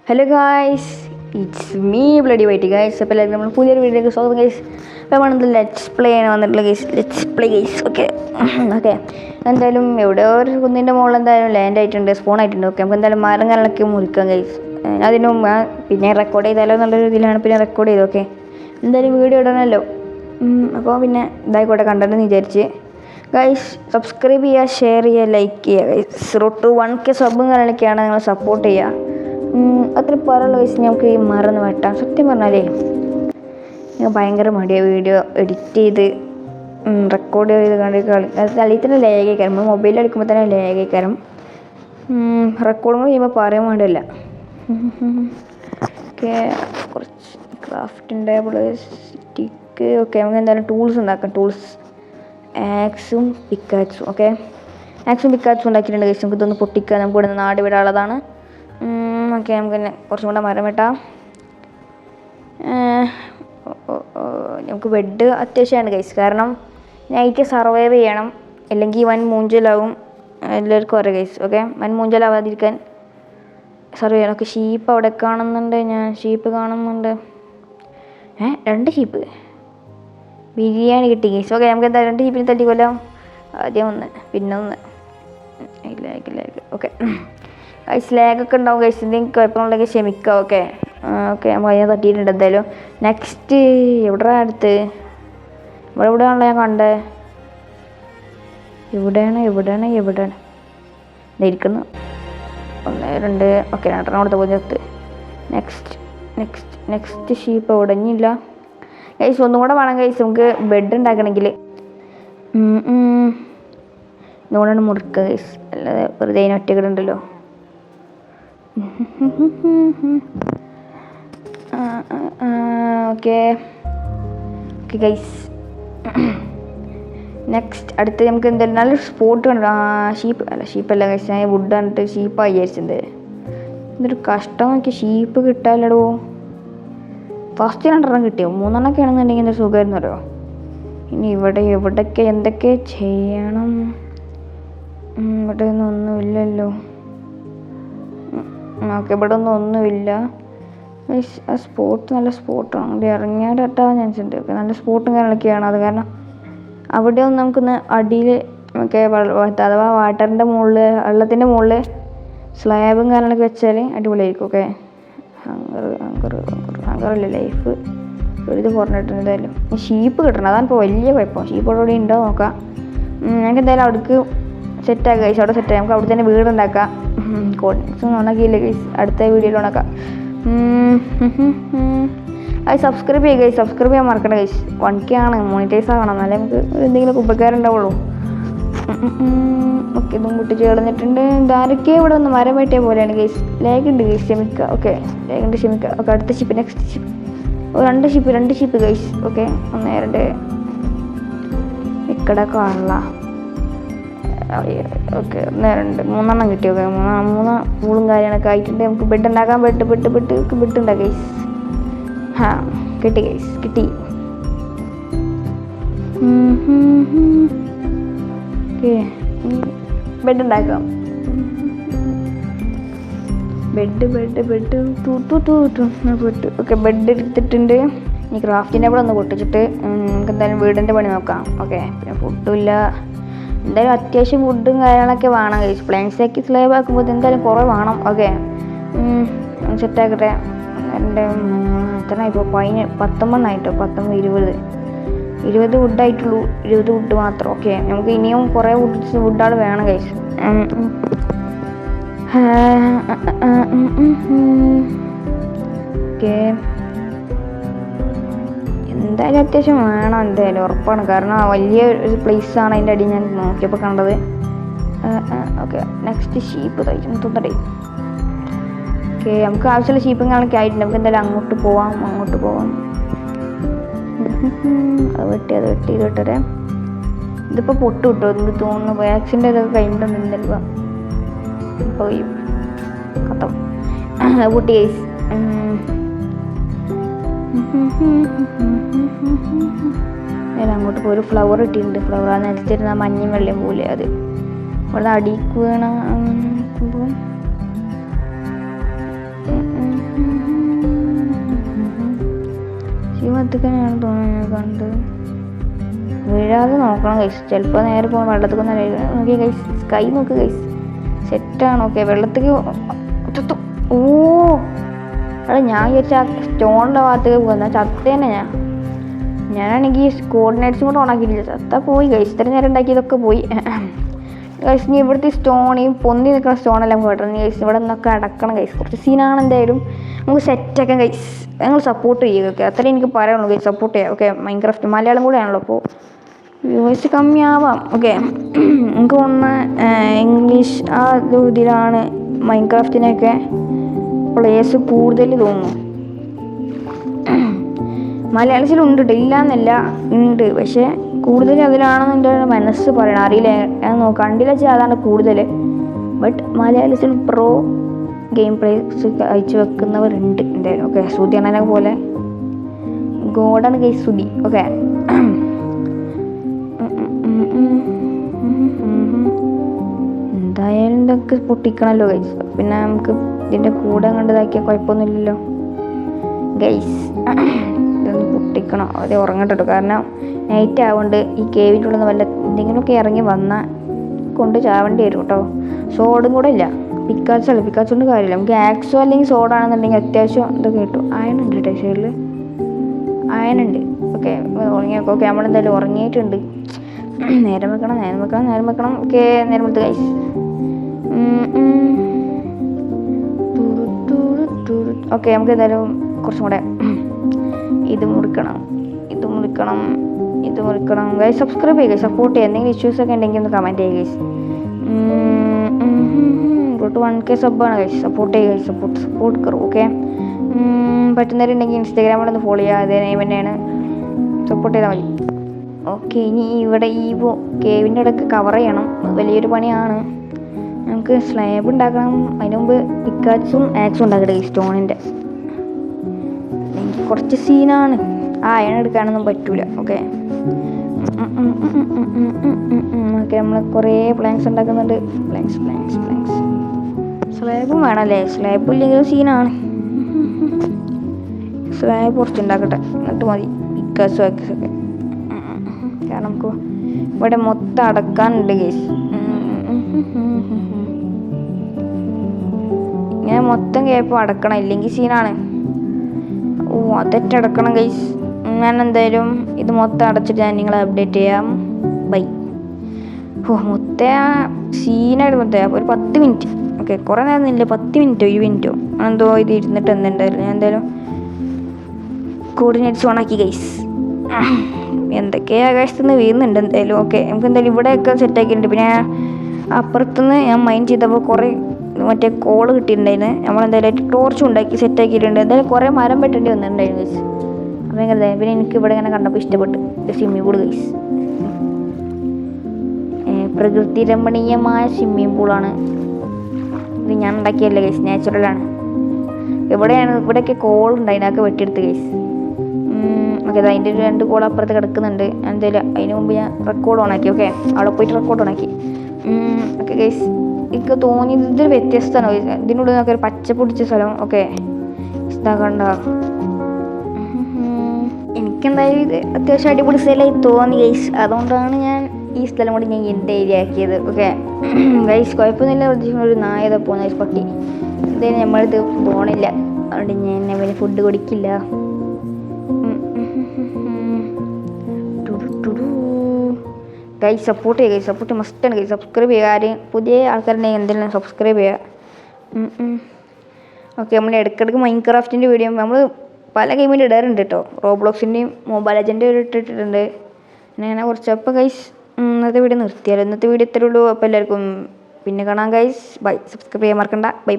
Hello guys, it's me bloody white guys. അപ്പോൾ എല്ലാവരും നമ്മൾ പുതിയൊരു വീഡിയോയിലേക്ക് സ്വാഗതം ഗൈസ്. അപ്പോൾ നമ്മളത് ലെറ്റ്സ് പ്ലേ ആണ് വന്നിട്ടുള്ള guys. Let's play guys. Okay എന്തായാലും എവിടെയോ ഒരു കുന്നിൻ്റെ മുകളിൽ എന്തായാലും ലാൻഡ് ആയിട്ടുണ്ട്, സ്പോൺ ആയിട്ടുണ്ട്. ഓക്കെ, നമുക്ക് എന്തായാലും മരം കാലൊക്കെ മുറിക്കാം ഗൈസ്. അതിന് മുമ്പ് പിന്നെ റെക്കോർഡ് ചെയ്താലോ എന്നുള്ളൊരു ഇതിലാണ് പിന്നെ റെക്കോർഡ് ചെയ്തു. ഓക്കെ, എന്തായാലും വീഡിയോ ഇടണമല്ലോ. അപ്പോൾ പിന്നെ ഇതായിക്കോട്ടെ കണ്ടെന്ന് വിചാരിച്ച് ഗൈസ്. സബ്സ്ക്രൈബ് ചെയ്യുക, ഷെയർ ചെയ്യുക, ലൈക്ക് ചെയ്യുക ഗൈസ്. റോഡ് ടു 1K സബും കാര്യങ്ങളൊക്കെയാണ്, നിങ്ങൾ സപ്പോർട്ട് ചെയ്യുക. അത്ര പറയുള്ള വയസ്സ് നമുക്ക് ഈ മറന്ന് വെട്ടാം. സത്യം പറഞ്ഞാലേ ഞാൻ ഭയങ്കര മടിയാണ് വീഡിയോ എഡിറ്റ് ചെയ്ത് റെക്കോർഡ് ചെയ്ത് കണ്ടിട്ട് അല്ലെങ്കിൽ തന്നെ ലേഖിക്കാരം. നമ്മൾ മൊബൈലിൽ എടുക്കുമ്പോൾ തന്നെ ലേഖിക്കാരം. റെക്കോർഡും കൂടെ ചെയ്യുമ്പോൾ പറയാൻ വേണ്ടിയല്ല. ഓക്കെ, കുറച്ച് ക്രാഫ്റ്റിംഗ് ടേബിൾ, സ്റ്റിക്ക്. ഓക്കെ, നമുക്ക് എന്തായാലും ടൂൾസ് ഉണ്ടാക്കാം. ടൂൾസ് ആക്സും പിക്കാക്സും. ഓക്കെ, ആക്സും പിക്കാക്സും ഉണ്ടാക്കിയിട്ടുണ്ട് ഗൈസ്. നമുക്ക് ഇതൊന്ന് പൊട്ടിക്കുക. നമുക്ക് ഇവിടെ നിന്ന് നാട് വിടാനുള്ളതാണ്. ഓക്കെ, നമുക്ക് തന്നെ കുറച്ചും കൂടെ മരം വെട്ടാം. നമുക്ക് ബെഡ് അത്യാവശ്യമാണ് ഗൈസ്, കാരണം നൈറ്റ് സർവൈവ് ചെയ്യണം, അല്ലെങ്കിൽ വൻ മൂഞ്ചലാവും. എല്ലാവർക്കും അറിയാം ഗൈസ്. ഓക്കെ, വൻ മൂഞ്ചലാവാതിരിക്കാൻ സർവൈവ് ചെയ്യണം. ഓക്കെ, ഷീപ്പ് അവിടെ കാണുന്നുണ്ട്. ഞാൻ ഷീപ്പ് കാണുന്നുണ്ട്. 2 ഷീപ്പ് ബിരിയാണി കിട്ടി ഗൈസ്. ഓക്കെ, നമുക്ക് എന്താ 2 ഷീപ്പിന് തട്ടിക്കൊല്ലാം. ആദ്യം ഒന്ന്, പിന്നെ ഒന്ന്. ഓക്കെ ഗൈസ്, ലാഗൊക്കെ ഉണ്ടാവും ഗൈസ്. എന്തെങ്കിലും കുഴപ്പമുണ്ടെങ്കിൽ ക്ഷമിക്കുക. ഓക്കെ നമ്മൾ അതിനെ തട്ടിയിട്ടുണ്ട് എന്തായാലും. നെക്സ്റ്റ് എവിടെ അടുത്ത് ഇവിടെയാണല്ലോ ഞാൻ കണ്ടേ. എവിടെയാണ് ഇരിക്കുന്നു. 1 2. ഓക്കെ, 2 കൊടുത്ത പോയി നിർത്ത്. നെക്സ്റ്റ് ഷീപ്പ് ഉടഞ്ഞില്ല ഗൈസ്. ഒന്നും കൂടെ വേണം ഗൈസ് നമുക്ക് ബെഡ് ഉണ്ടാക്കണമെങ്കിൽ. ഇതുകൊണ്ടാണ് മുറുക്കുക ഗൈസ്, അല്ലാതെ വെറുതെ അതിന് ഒറ്റക്കിടുണ്ടല്ലോ. ഓക്കെ ഗൈസ്, നെക്സ്റ്റ് അടുത്ത് നമുക്ക് എന്തായാലും നല്ലൊരു സ്പോട്ട് കണ്ടു. ഷീപ്പല്ല ഗൈസ്, ഞാൻ വുഡ് കണ്ടിട്ട് ഷീപ്പായി വിചാരിച്ചത്. ഇതൊരു കഷ്ടം നോക്കി ഷീപ്പ് കിട്ടാലടോ. ഫസ്റ്റ് 2 കിട്ടിയോ, 3 ആണെന്നുണ്ടെങ്കിൽ എന്തൊരു സുഖമായിരുന്നു അറിയോ. ഇനി എവിടൊക്കെ എന്തൊക്കെ ചെയ്യണം. ഇവിടെ ഒന്നുമില്ലല്ലോ. ഓക്കെ, ഇവിടെ ഒന്നുമില്ല. ആ സ്പോട്ട് നല്ല സ്പോട്ടാണ്, അവിടെ ഇറങ്ങിയാൽ തട്ടാൻ ചാൻസ് ഉണ്ട്. ഓക്കെ, നല്ല സ്പോട്ടും കാര്യങ്ങളൊക്കെയാണ്. അത് കാരണം അവിടെ ഒന്ന് നമുക്കൊന്ന് അടിയിൽ ഒക്കെ അഥവാ വാട്ടറിൻ്റെ മുകളിൽ, വെള്ളത്തിൻ്റെ മുകളിൽ സ്ലാബും കാര്യങ്ങളൊക്കെ വെച്ചാൽ അടിപൊളിയായിരിക്കും. ഓക്കെ, ഹങ്കറല്ലേ ലൈഫ് ഒരു ഇത് കുറഞ്ഞിട്ടുണ്ട്. എന്തായാലും ഷീപ്പ് കിട്ടണം, അതാണ് ഇപ്പോൾ വലിയ കുഴപ്പം. ഷീപ്പ് അവിടെ ഉണ്ടോ നോക്കാം. ഞങ്ങൾക്ക് എന്തായാലും അവിടേക്ക് സെറ്റാക്കാം ഗൈസ്. അവിടെ സെറ്റാക്കാം. നമുക്ക് അവിടെ തന്നെ വീടുണ്ടാക്കാം. കോർഡിനേറ്റ്സ് ഒന്നും ഉണക്കിയില്ല ഗൈസ്, അടുത്ത വീഡിയോയിൽ ഉണക്കാം. അത് സബ്സ്ക്രൈബ് ചെയ്യുക ഗൈസ്. സബ്സ്ക്രൈബ് ചെയ്യാൻ മറക്കണ്ട ഗൈസ്. 1K ആണ്, മോണിറ്റൈസ് ആകണം, എന്നാലേ നമുക്ക് എന്തെങ്കിലും ഉപകാരമുണ്ടാവുള്ളൂ. ഓക്കെ, ഇതും കുട്ടി ചേർന്നിട്ടുണ്ട്. ഇതാരൊക്കെ ഇവിടെ ഒന്ന് മരം വെട്ടിയ പോലെയാണ് ഗൈസ്. ലേഗുണ്ട് ഗൈസ്, ക്ഷമിക്കുക. ഓക്കെ, ലേഗുണ്ട്, ക്ഷമിക്കുക. ഓക്കെ, അടുത്ത ship, next ship. 2 ship guys. Okay, 1 2 ഇക്കടെ കാണല. ഓക്കെ, 1 2 3 കിട്ടി. ഓക്കെ, 3 പൂളും കാര്യങ്ങളൊക്കെ ആയിട്ടുണ്ട്. നമുക്ക് ബെഡ് ഉണ്ടാക്കാം. ബെഡ് ഉണ്ടാക്കാം ഗൈസ്. കിട്ടി ഗൈസ്, കിട്ടി. ഓക്കെ, ബെഡ് ഉണ്ടാക്കാം. ബെഡ് ഓക്കെ, ബെഡ് എടുത്തിട്ടുണ്ട്. ഇനി ക്രാഫ്റ്റിൻ്റെ അവിടെ ഒന്ന് പൊട്ടിച്ചിട്ട് നമുക്ക് എന്തായാലും വീടിൻ്റെ പണി നോക്കാം. ഓക്കെ, പിന്നെ ഫുഡും ഇല്ല. എന്തായാലും അത്യാവശ്യം ഫുഡും കാര്യങ്ങളൊക്കെ വേണം ഗൈസ്. പ്ലാൻസാക്കി സ്ലാബ് ആക്കുമ്പോൾ എന്തായാലും കുറേ വേണം. ഓക്കെ, സെറ്റാക്കട്ടെ. എത്ര ഇപ്പോൾ 19 ആയിട്ടോ, 20 വുഡായിട്ടുള്ളൂ. 20 വുഡ് മാത്രം. ഓക്കെ, നമുക്ക് ഇനിയും കുറേ വുഡുകൾ വേണം ഗൈസ്. ഓക്കെ, എന്തായാലും അത്യാവശ്യം വേണം, എന്തായാലും ഉറപ്പാണ്. കാരണം വലിയ ഒരു പ്ലേസാണ് അതിൻ്റെ അടി ഞാൻ നോക്കിയപ്പോൾ കണ്ടത്. ഓക്കെ, നെക്സ്റ്റ് ഷീപ്പ് തയ്ക്കുന്നേ. ഓക്കെ, നമുക്ക് ആവശ്യമുള്ള ഷീപ്പും കാണൊക്കെ ആയിട്ടുണ്ട്. നമുക്ക് എന്തായാലും അങ്ങോട്ട് പോവാം. അത് വെട്ടി വിട്ടരെ. ഇതിപ്പോൾ പൊട്ട് കിട്ടുമോ എന്ന് തോന്നുന്നു. വാക്സിൻ്റെ ഇതൊക്കെ കഴിഞ്ഞിട്ടുണ്ടെന്നല്ലോ. പോയി കത്തം പൊട്ടി ഗൈസ്. ഞാൻ അങ്ങോട്ട് പോയി ഒരു ഫ്ലവർ ഇട്ടിട്ടുണ്ട്. ഫ്ലവർ ആ നിലത്തിരുന്ന മഞ്ഞയും വെള്ളയും പോലെ. അത് ഇവിടെ അടിക്ക് വീണ ഭാഗത്ത് തന്നെയാണ് തോന്നുന്നത് കണ്ട്. വീഴാതെ നോക്കണം കൈസ്. ചിലപ്പോൾ നേരെ പോകുന്ന വെള്ളത്തേക്കൊന്നും നോക്കി കൈസ്. സ്കൈ നോക്ക് കൈസ്, സെറ്റാണ്. ഓക്കെ, വെള്ളത്തേക്ക് ഓ അവിടെ ഞാൻ വിചാരിച്ച സ്റ്റോണിൻ്റെ ഭാഗത്തേക്ക് പോകുന്ന ചത്തേനെ ഞാനാണെങ്കിൽ കോർഡിനേറ്റ്സും കൂടെ ഓണാക്കിയിട്ടില്ല. ചത്താ പോയി കൈസ്. ഇത്ര നേരം ഉണ്ടാക്കിയതൊക്കെ പോയി കൈസ്. ഇനി ഇവിടുത്തെ സ്റ്റോണേയും പൊന്തി നിൽക്കുന്ന സ്റ്റോണെല്ലാം കേട്ടോ കൈസ്. ഇവിടെ നിന്നൊക്കെ അടക്കണം കൈസ്. കുറച്ച് സീനാണ് എന്തായാലും. നമുക്ക് സെറ്റാക്കാം കൈസ്. ഞങ്ങൾ സപ്പോർട്ട് ചെയ്യുക. ഓക്കെ, അത്രയും എനിക്ക് പറയാനുള്ളൂ കൈസ്. സപ്പോർട്ട് ചെയ്യാം. ഓക്കെ, മൈൻക്രാഫ്റ്റ് മലയാളം കൂടെ ആണല്ലോ, അപ്പോൾ വ്യൂവേഴ്സ് കമ്മിയാവാം. ഓക്കെ, എനിക്ക് തോന്നുന്ന ഇംഗ്ലീഷ് ആ ഇതിലാണ് മൈൻക്രാഫ്റ്റിനൊക്കെ പ്ലേസ് കൂടുതൽ തോന്നുന്നു. മലയാളത്തിലുണ്ട് കേട്ടോ, ഇല്ല എന്നല്ല, ഉണ്ട്. പക്ഷേ കൂടുതൽ അതിലാണെന്ന് എൻ്റെ മനസ്സ് പറയണം. അറിയില്ല, ഞാൻ കണ്ടില്ല വെച്ചാൽ അതാണ് കൂടുതൽ. ബട്ട് മലയാളത്തിൽ പ്രോ ഗെയിം പ്ലേസ് അയച്ചു വെക്കുന്നവരുണ്ട് എന്തായാലും. ഓക്കെ, സുധി അണ്ണനെ പോലെ ഗോഡാണ് കൈ സുധി. ഓക്കെ, എന്തായാലും ഇതൊക്കെ പൊട്ടിക്കണമല്ലോ ഗൈസ്. പിന്നെ നമുക്ക് ഇതിൻ്റെ കൂടെ കണ്ടതാക്കിയാൽ കുഴപ്പമൊന്നുമില്ലല്ലോ ഗൈസ്. ഇതൊന്ന് പൊട്ടിക്കണം. അത് ഉറങ്ങട്ടോ, കാരണം നൈറ്റ് ആവുകൊണ്ട് ഈ കേവിൻ്റെ ഉള്ളിൽ നിന്ന് വല്ല എന്തെങ്കിലുമൊക്കെ ഇറങ്ങി വന്നാൽ കൊണ്ട് ചാവേണ്ടി വരും കേട്ടോ. സോഡും കൂടെ ഇല്ല, പിക്കാച്ചല്ല. പിക്കാച്ച് കൊണ്ട് കാര്യമില്ല. നമുക്ക് ആക്സോ അല്ലെങ്കിൽ സോഡാണെന്നുണ്ടെങ്കിൽ അത്യാവശ്യം ഇതൊക്കെ കിട്ടും. അയണുണ്ട് കേട്ടോ ഷെയറിൽ, അയണുണ്ട്. ഓക്കെ, ഉറങ്ങിയൊക്കെ. ഓക്കെ, നമ്മളെന്തായാലും ഉറങ്ങിയിട്ടുണ്ട്. നേരം വെക്കണം. ഓക്കെ, നേരം വെച്ച് ഗൈസ്. ഓക്കെ, നമുക്ക് എന്തായാലും കുറച്ചും കൂടെ ഇത് മുറിക്കണം ഗൈസ്. സബ്സ്ക്രൈബ് ചെയ്യുക, സപ്പോർട്ട് ചെയ്യുക. എന്തെങ്കിലും ഇഷ്യൂസ് ഒക്കെ ഉണ്ടെങ്കിൽ ഒന്ന് കമൻറ്റ് ചെയ്യുക ഗൈസ്. 1K സബ്ബാണ് ഗൈസ്. സപ്പോർട്ട് ചെയ്യുക ഗൈസ്. സപ്പോർട്ട് കറു. ഓക്കെ, പറ്റുന്നവരുണ്ടെങ്കിൽ ഇൻസ്റ്റാഗ്രാമിലൊന്ന് ഫോളോ ചെയ്യുക. അതേ നെയിം തന്നെയാണ്, സപ്പോർട്ട് ചെയ്താൽ മതി. ഓക്കെ, ഇനി ഇവിടെ ഈ കേവിൻ്റെ ഇടയ്ക്ക് കവർ ചെയ്യണം. വലിയൊരു പണിയാണ്. നമുക്ക് സ്ലാബ് ഉണ്ടാക്കണം. അതിന് മുമ്പ് പിക്കാച്ചും ആക്സും ഉണ്ടാക്കട്ടെ ഈ സ്റ്റോണിൻ്റെ. എനിക്ക് കുറച്ച് സീനാണ്. അയൺ എടുക്കാനൊന്നും പറ്റൂല. ഓക്കെ, നമ്മൾ കുറേ പ്ലാങ്ക്സ് ഉണ്ടാക്കുന്നുണ്ട്. പ്ലാങ്ക്സ് സ്ലാബും വേണമല്ലേ? സ്ലാബും ഇല്ലെങ്കിലും സീനാണ്. സ്ലാബ് കുറച്ച് ഉണ്ടാക്കട്ടെ, എന്നിട്ട് മതി പിക്കാസും ആക്സൊക്കെ. കാരണം നമുക്ക് ഇവിടെ മൊത്തം അടക്കാനുണ്ട് ഗൈസ്. ഇങ്ങനെ മൊത്തം കേപ്പം അടക്കണം, ഇല്ലെങ്കിൽ സീനാണ്. ഓ, അടക്കണം ഗൈസ്. ഞാൻ എന്തായാലും ഇത് മൊത്തം അടച്ചിട്ട് ഞാൻ നിങ്ങളെ അപ്ഡേറ്റ് ചെയ്യാം. ബൈ. ഓ, മൊത്തം സീനായിട്ട് മൊത്തം ഒരു 10 മിനിറ്റ്. ഓക്കെ, കുറേ നേരം ഇല്ല, 10 മിനിറ്റോ 20 മിനിറ്റോ എന്തോ ഇത് ഇരുന്നിട്ട് എന്തുണ്ടായാലും ഞാൻ എന്തായാലും കോർഡിനേറ്റ്സ് ഓണാക്കി ഗൈസ്. എന്തൊക്കെയാണ് ആകാശത്തുനിന്ന് വീഴുന്നുണ്ട് എന്തായാലും. ഓക്കെ, നമുക്ക് എന്തായാലും ഇവിടെയൊക്കെ സെറ്റാക്കിയിട്ടുണ്ട്. പിന്നെ അപ്പുറത്തുനിന്ന് ഞാൻ മൈൻഡ് ചെയ്തപ്പോൾ കുറേ മറ്റേ കോള് കിട്ടിയിട്ടുണ്ടായിരുന്നു. നമ്മളെന്തായാലും ടോർച്ചും ഉണ്ടാക്കി സെറ്റാക്കിയിട്ടുണ്ട്. എന്തായാലും കുറേ മരം വെട്ടേണ്ടി വന്നിട്ടുണ്ടായിരുന്നു ഗൈസ്. അപ്പോൾ എങ്ങനെ പിന്നെ എനിക്ക് ഇവിടെ ഇങ്ങനെ കണ്ടപ്പോൾ ഇഷ്ടപ്പെട്ടു സ്വിമ്മിംഗ് പൂൾ ഗൈസ്. പ്രകൃതി രമണീയമായ സ്വിമ്മിംഗ് പൂളാണ് ഇത്. ഞാൻ ഉണ്ടാക്കിയല്ലേ ഗൈസ്, നാച്ചുറലാണ്. ഇവിടെയൊക്കെ കോളുണ്ട്, അതിനൊക്കെ വെട്ടിയെടുത്ത് ഗൈസ്. ഓക്കെ, അതിൻ്റെ 2 കോൾ അപ്പുറത്ത് കിടക്കുന്നുണ്ട്. എന്തായാലും അതിന് മുമ്പ് ഞാൻ റെക്കോർഡ് ഓണാക്കി. ഓക്കെ, അവിടെ പോയിട്ട് റെക്കോർഡ് ഓണാക്കി. ഓക്കെ ഗൈസ്, എനിക്ക് തോന്നിയത് ഇതൊരു വ്യത്യസ്തമാണ് ഗൈസ്. ഇതിനുള്ളിൽ നിന്നൊക്കെ ഒരു പച്ച പൊടിച്ച സ്ഥലം. ഓക്കെ, ഇതാക്കണ്ട. എനിക്കെന്തായാലും ഇത് അത്യാവശ്യം അടിപൊളി സ്ഥലമായി തോന്നി ഗൈസ്. അതുകൊണ്ടാണ് ഞാൻ ഈ സ്ഥലം കൂടി ഞാൻ എൻ്റെ ഏരിയ ആക്കിയത്. ഓക്കെ ഗൈസ്, കുഴപ്പമൊന്നുമില്ല. പ്രതീക്ഷിക്കുന്ന ഒരു നായത പോകുന്ന ഗൈസ്, പട്ടി. എന്തായാലും നമ്മളിത് പോണില്ല, അതുകൊണ്ട് ഞാൻ അവന് ഫുഡ് കൊടുക്കില്ല. ഗൈസ് സപ്പോർട്ട് ചെയ്യുക, സപ്പോർട്ട് മസ്റ്റാണ് ഗൈസ്. സബ്സ്ക്രൈബ് ചെയ്യുക. ആരും പുതിയ ആൾക്കാരുണ്ടെങ്കിൽ എന്തെങ്കിലും സബ്സ്ക്രൈബ് ചെയ്യുക. ഓക്കെ, നമ്മൾ ഇടയ്ക്കിടയ്ക്ക് മൈൻക്രാഫ്റ്റിൻ്റെ വീഡിയോ നമ്മൾ പല ഗെയിമിൻ്റെ ഇടാറുണ്ട് കേട്ടോ. റോബ്ലോക്സിൻ്റെയും മൊബൈൽ ലെജൻഡ് ഇട്ടിട്ടുണ്ട്. അങ്ങനെ കുറച്ച്. അപ്പോൾ ഗൈസ് ഇന്നത്തെ വീഡിയോ നിർത്തിയാലോ. ഇന്നത്തെ വീഡിയോ ഇത്രയേ ഉള്ളൂ. അപ്പോൾ എല്ലാവർക്കും പിന്നെ കാണാം ഗൈസ്. ബൈ. സബ്സ്ക്രൈബ് ചെയ്യാൻ മറക്കണ്ട. ബൈ.